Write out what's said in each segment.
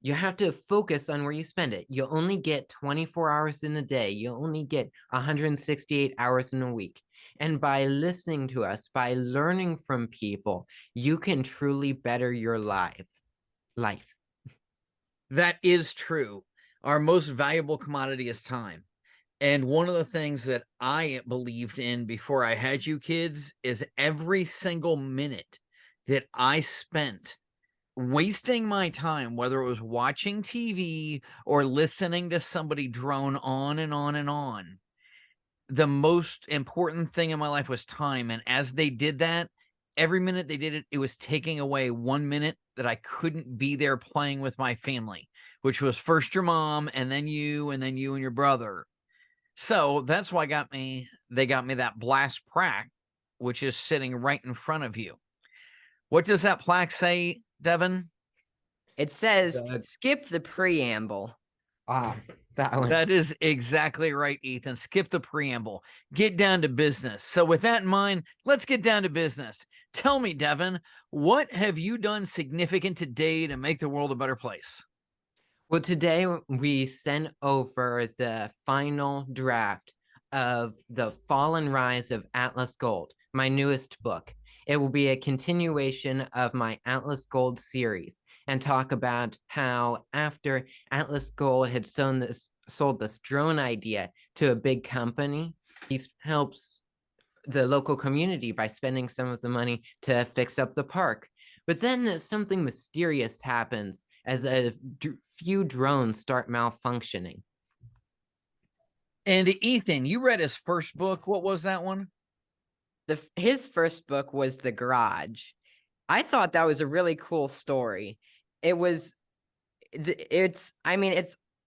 You have to focus on where you spend it. You only get 24 hours in a day. You only get 168 hours in a week. And by listening to us, by learning from people, you can truly better your life. That is true. Our most valuable commodity is time. And one of the things that I believed in before I had you kids is every single minute that I spent wasting my time, whether it was watching TV or listening to somebody drone on and on and on, the most important thing in my life was time. And as they did that, every minute they did it, it was taking away 1 minute that I couldn't be there playing with my family, which was first your mom and then you and your brother. So that's why they got me that blast plaque, which is sitting right in front of you. What does that plaque say, Devin? It says, The, skip the preamble. that one. That is exactly right, Ethan. Skip the preamble. Get down to business. So, with that in mind, let's get down to business. Tell me, Devin, what have you done significant today to make the world a better place? Well, today we sent over the final draft of The Fall and Rise of Atlas Gold, my newest book. It will be a continuation of my Atlas Gold series and talk about how after Atlas Gold had sold this drone idea to a big company, he helps the local community by spending some of the money to fix up the park. But then something mysterious happens as a few drones start malfunctioning. And Ethan, you read his first book. What was that one? His first book was The Garage. I thought that was a really cool story. It's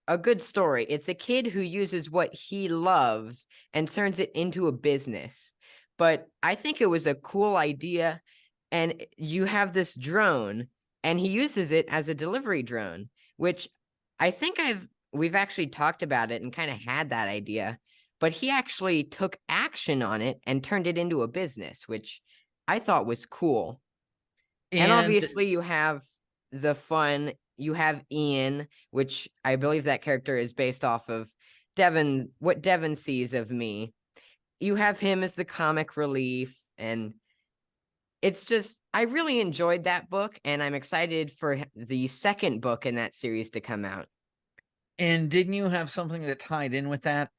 a good story. It's a kid who uses what he loves and turns it into a business. But I think it was a cool idea. And you have this drone, and he uses it as a delivery drone, which I think we've actually talked about it and kind of had that idea. But he actually took action on it and turned it into a business, which I thought was cool. And And obviously you have you have Ian, which I believe that character is based off of what Devin sees of me. You have him as the comic relief, and it's just, I really enjoyed that book, and I'm excited for the second book in that series to come out. and didn't you have something that tied in with that?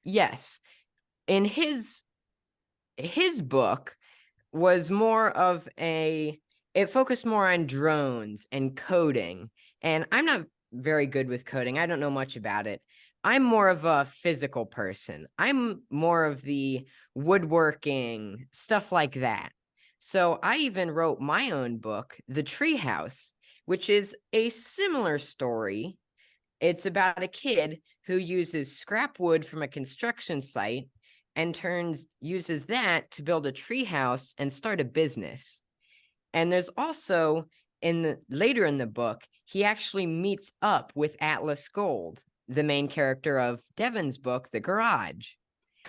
Yes. In his book was more of it focused more on drones and coding. And I'm not very good with coding. I don't know much about it. I'm more of a physical person. I'm more of the woodworking, stuff like that. So I even wrote my own book, The Treehouse, which is a similar story. It's about a kid who uses scrap wood from a construction site and uses that to build a treehouse and start a business. And there's also later in the book, he actually meets up with Atlas Gold, the main character of Devin's book, The Garage.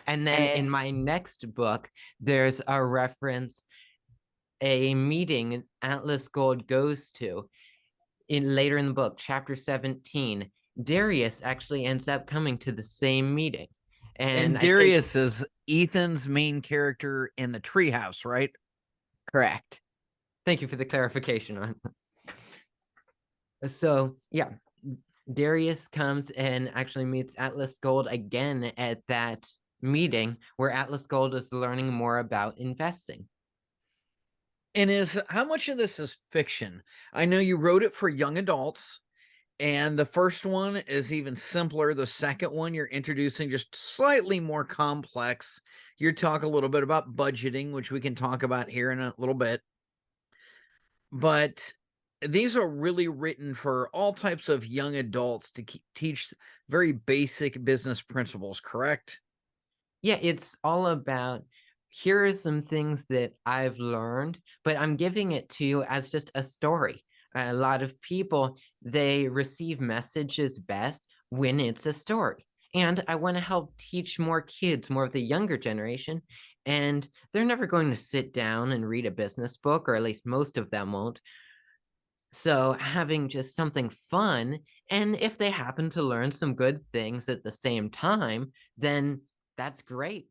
And then in my next book, there's a reference, a meeting Atlas Gold goes to later in the book, chapter 17. Darius actually ends up coming to the same meeting. And I take Darius is Ethan's main character in the treehouse, right? Correct. Thank you for the clarification on that. So, yeah, Darius comes and actually meets Atlas Gold again at that meeting where Atlas Gold is learning more about investing. And how much of this is fiction? I know you wrote it for young adults, and the first one is even simpler. The second one, you're introducing just slightly more complex. You talk a little bit about budgeting, which we can talk about here in a little bit. But these are really written for all types of young adults to teach very basic business principles, correct? Yeah, it's all about here are some things that I've learned, but I'm giving it to you as just a story. A lot of people, they receive messages best when it's a story. And I want to help teach more kids, more of the younger generation. And they're never going to sit down and read a business book, or at least most of them won't. So having just something fun, and if they happen to learn some good things at the same time, then that's great.